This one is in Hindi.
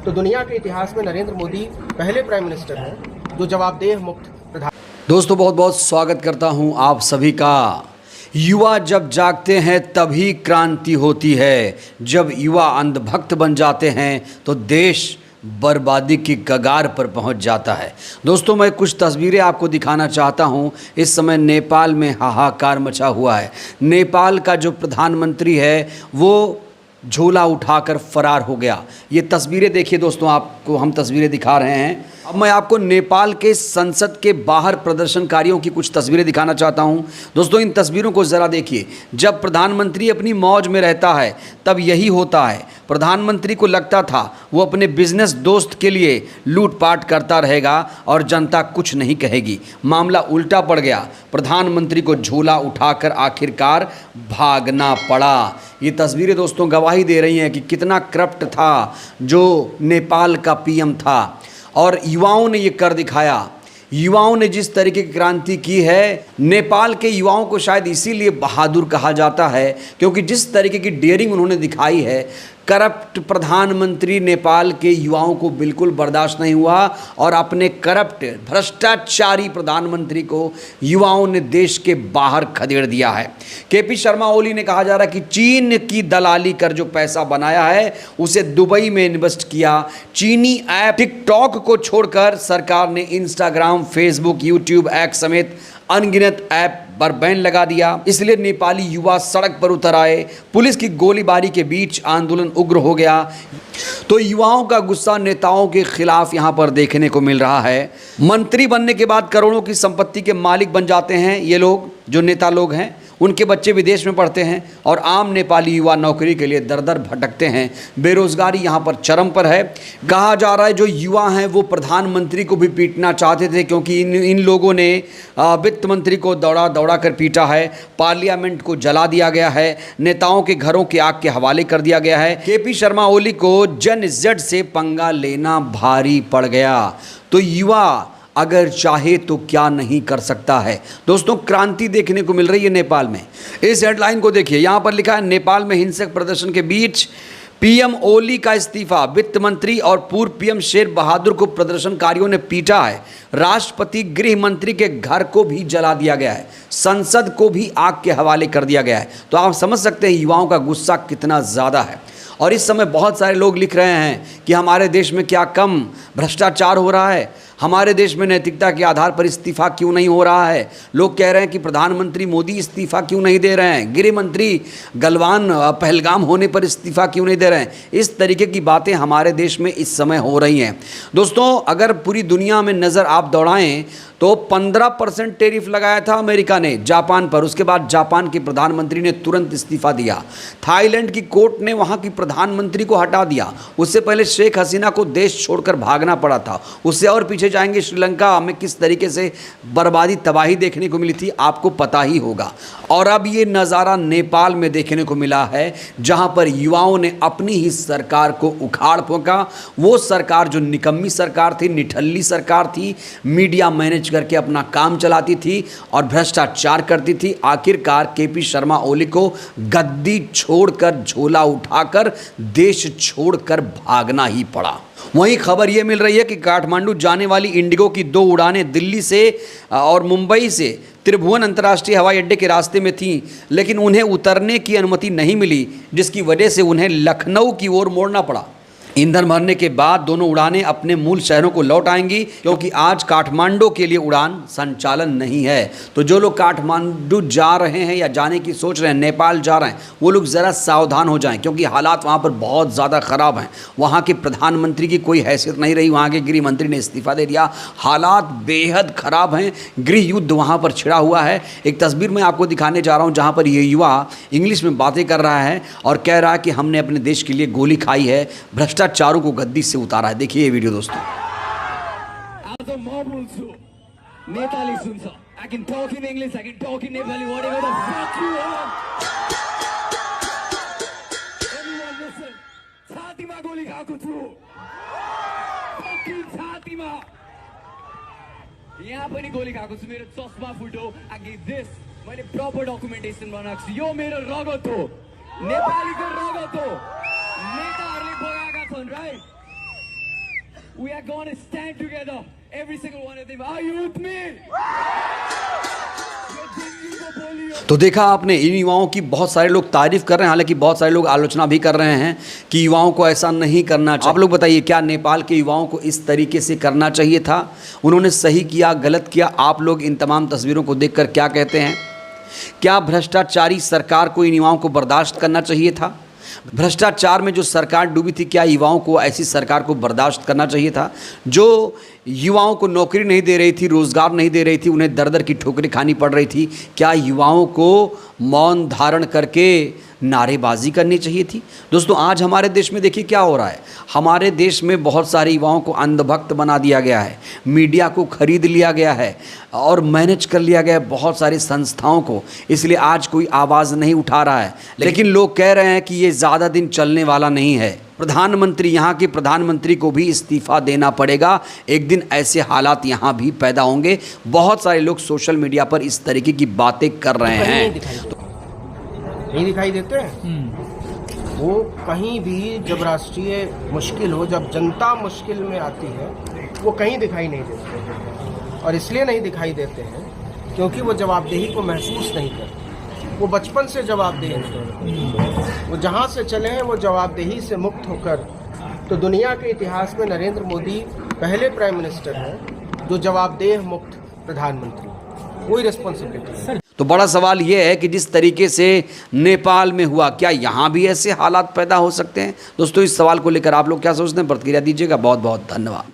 तो दुनिया के इतिहास में नरेंद्र मोदी पहले प्राइम मिनिस्टर हैं जो जवाबदेह मुक्त प्रधान। दोस्तों बहुत बहुत स्वागत करता हूं आप सभी का। युवा जब जागते हैं तभी क्रांति होती है। जब युवा अंधभक्त बन जाते हैं तो देश बर्बादी की कगार पर पहुंच जाता है। दोस्तों मैं कुछ तस्वीरें आपको दिखाना चाहता हूं। इस समय नेपाल में हाहाकार मचा हुआ है। नेपाल का जो प्रधानमंत्री है वो झोला उठाकर फरार हो गया। ये तस्वीरें देखिए दोस्तों, आपको हम तस्वीरें दिखा रहे हैं। अब मैं आपको नेपाल के संसद के बाहर प्रदर्शनकारियों की कुछ तस्वीरें दिखाना चाहता हूं। दोस्तों इन तस्वीरों को ज़रा देखिए। जब प्रधानमंत्री अपनी मौज में रहता है तब यही होता है। प्रधानमंत्री को लगता था वो अपने बिजनेस दोस्त के लिए लूटपाट करता रहेगा और जनता कुछ नहीं कहेगी। मामला उल्टा पड़ गया। प्रधानमंत्री को झोला उठाकर आखिरकार भागना पड़ा। ये तस्वीरें दोस्तों गवाही दे रही हैं कि कितना करप्ट था जो नेपाल का पीएम था। और युवाओं ने ये कर दिखाया। युवाओं ने जिस तरीके की क्रांति की है, नेपाल के युवाओं को शायद इसीलिए बहादुर कहा जाता है क्योंकि जिस तरीके की डेयरिंग उन्होंने दिखाई है। करप्ट प्रधानमंत्री नेपाल के युवाओं को बिल्कुल बर्दाश्त नहीं हुआ और अपने करप्ट भ्रष्टाचारी प्रधानमंत्री को युवाओं ने देश के बाहर खदेड़ दिया है। केपी शर्मा ओली ने कहा जा रहा है कि चीन की दलाली कर जो पैसा बनाया है उसे दुबई में इन्वेस्ट किया। चीनी ऐप टिकटॉक को छोड़कर सरकार ने इंस्टाग्राम, फेसबुक, यूट्यूब, एक्स समेत अनगिनत ऐप पर बैन लगा दिया। इसलिए नेपाली युवा सड़क पर उतर आए। पुलिस की गोलीबारी के बीच आंदोलन उग्र हो गया। तो युवाओं का गुस्सा नेताओं के खिलाफ यहां पर देखने को मिल रहा है। मंत्री बनने के बाद करोड़ों की संपत्ति के मालिक बन जाते हैं ये लोग, जो नेता लोग हैं। उनके बच्चे विदेश में पढ़ते हैं और आम नेपाली युवा नौकरी के लिए दर दर भटकते हैं। बेरोजगारी यहाँ पर चरम पर है। कहा जा रहा है जो युवा हैं वो प्रधानमंत्री को भी पीटना चाहते थे क्योंकि इन लोगों ने वित्त मंत्री को दौड़ा कर पीटा है। पार्लियामेंट को जला दिया गया है। नेताओं के घरों के आग के हवाले कर दिया गया है। केपी शर्मा ओली को जन इज्जत से पंगा लेना भारी पड़ गया। तो युवा अगर चाहे तो क्या नहीं कर सकता है। दोस्तों क्रांति देखने को मिल रही है नेपाल में। इस हेडलाइन को देखिए, यहाँ पर लिखा है नेपाल में हिंसक प्रदर्शन के बीच पीएम ओली का इस्तीफा। वित्त मंत्री और पूर्व पीएम शेर बहादुर को प्रदर्शनकारियों ने पीटा है। राष्ट्रपति गृह मंत्री के घर को भी जला दिया गया है। संसद को भी आग के हवाले कर दिया गया है। तो आप समझ सकते हैं युवाओं का गुस्सा कितना ज़्यादा है। और इस समय बहुत सारे लोग लिख रहे हैं कि हमारे देश में क्या कम भ्रष्टाचार हो रहा है, हमारे देश में नैतिकता के आधार पर इस्तीफा क्यों नहीं हो रहा है। लोग कह रहे हैं कि प्रधानमंत्री मोदी इस्तीफा क्यों नहीं दे रहे हैं, गृह मंत्री गलवान पहलगाम होने पर इस्तीफा क्यों नहीं दे रहे हैं। इस तरीके की बातें हमारे देश में इस समय हो रही हैं। दोस्तों अगर पूरी दुनिया में नज़र आप दौड़ाएं तो 15% टैरिफ लगाया था अमेरिका ने जापान पर। उसके बाद जापान के प्रधानमंत्री ने तुरंत इस्तीफा दिया। थाईलैंड की कोर्ट ने वहाँ की प्रधानमंत्री को हटा दिया। उससे पहले शेख हसीना को देश छोड़कर भागना पड़ा था। उससे और पीछे जाएंगे श्रीलंका में किस तरीके से बर्बादी तबाही देखने को मिली थी आपको पता ही होगा। और अब ये नज़ारा नेपाल में देखने को मिला है जहाँ पर युवाओं ने अपनी ही सरकार को उखाड़ फेंका। वो सरकार जो निकम्मी सरकार थी, निठल्ली सरकार थी, मीडिया मैनेज करके अपना काम चलाती थी और भ्रष्टाचार करती थी। आखिरकार केपी शर्मा ओली को गद्दी छोड़कर, झोला उठाकर देश छोड़कर भागना ही पड़ा। वहीं खबर यह मिल रही है कि काठमांडू जाने वाली इंडिगो की 2 उड़ानें दिल्ली से और मुंबई से त्रिभुवन अंतर्राष्ट्रीय हवाई अड्डे के रास्ते में थीं, लेकिन उन्हें उतरने की अनुमति नहीं मिली, जिसकी वजह से उन्हें लखनऊ की ओर मोड़ना पड़ा। ईंधन भरने के बाद दोनों उड़ानें अपने मूल शहरों को लौट आएंगी क्योंकि आज काठमांडू के लिए उड़ान संचालन नहीं है। तो जो लोग काठमांडू जा रहे हैं या जाने की सोच रहे हैं, नेपाल जा रहे हैं, वो लोग ज़रा सावधान हो जाएं क्योंकि हालात वहाँ पर बहुत ज़्यादा ख़राब हैं। वहाँ के प्रधानमंत्री की कोई हैसियत नहीं रही। वहाँ के गृह मंत्री ने इस्तीफा दे दिया। हालात बेहद ख़राब हैं। गृह युद्ध वहाँ पर छिड़ा हुआ है। एक तस्वीर मैं आपको दिखाने जा रहा हूँ जहाँ पर ये युवा इंग्लिश में बातें कर रहा है और कह रहा है कि हमने अपने देश के लिए गोली खाई है, भ्रष्टाचारों को गद्दी से उतारा है। देखिए ये वीडियो दोस्तों। आज म बोल्छु, Nepali सुन्छ। I can talk in English, I can talk in Nepali, whatever the fuck you want. Everyone listen. छातीमा गोली खाएको छु। fucking छातीमा। यहाँ पनि गोली खाएको छु। मेरो चस्मा फुट्यो। I get this. मैले proper documentation बनाएको छु। यो मेरो रगत हो। नेपालीको रगत हो। नेताहरूले बगाएका छन्, right? We are going to stand together, every single one of them. Are you with me? तो देखा आपने, इन युवाओं की बहुत सारे लोग तारीफ कर रहे हैं, हालांकि बहुत सारे लोग आलोचना भी कर रहे हैं कि युवाओं को ऐसा नहीं करना चाहिए। आप लोग बताइए, क्या नेपाल के युवाओं को इस तरीके से करना चाहिए था? उन्होंने सही किया, गलत किया? आप लोग इन तमाम तस्वीरों को देखकर क्या कहते हैं? क्या भ्रष्टाचारी सरकार को इन युवाओं को बर्दाश्त करना चाहिए था? भ्रष्टाचार में जो सरकार डूबी थी, क्या युवाओं को ऐसी सरकार को बर्दाश्त करना चाहिए था? जो युवाओं को नौकरी नहीं दे रही थी, रोज़गार नहीं दे रही थी, उन्हें दर दर की ठोकरें खानी पड़ रही थी, क्या युवाओं को मौन धारण करके नारेबाजी करनी चाहिए थी? दोस्तों, आज हमारे देश में देखिए क्या हो रहा है। हमारे देश में बहुत सारे युवाओं को अंधभक्त बना दिया गया है, मीडिया को खरीद लिया गया है और मैनेज कर लिया गया है बहुत सारी संस्थाओं को, इसलिए आज कोई आवाज़ नहीं उठा रहा है। लेकिन लोग कह रहे हैं कि ये ज़्यादा दिन चलने वाला नहीं है। प्रधानमंत्री, यहाँ के प्रधानमंत्री को भी इस्तीफा देना पड़ेगा। एक दिन ऐसे हालात यहाँ भी पैदा होंगे। बहुत सारे लोग सोशल मीडिया पर इस तरीके की बातें कर रहे हैं। नहीं दिखाई देते हैं वो कहीं भी। जब राष्ट्रीय मुश्किल हो, जब जनता मुश्किल में आती है, वो कहीं दिखाई नहीं देते। और इसलिए नहीं दिखाई देते हैं क्योंकि वो जवाबदेही को महसूस नहीं करते। वो बचपन से जवाबदेही नहीं, वो जहाँ से चले हैं वो जवाबदेही से मुक्त होकर। तो दुनिया के इतिहास में नरेंद्र मोदी पहले प्राइम मिनिस्टर हैं जो जवाबदेह मुक्त प्रधानमंत्री, कोई रिस्पॉन्सिबिलिटी नहीं। तो बड़ा सवाल यह है कि जिस तरीके से नेपाल में हुआ, क्या यहाँ भी ऐसे हालात पैदा हो सकते हैं? दोस्तों, इस सवाल को लेकर आप लोग क्या सोचते हैं? प्रतिक्रिया दीजिएगा। बहुत बहुत धन्यवाद।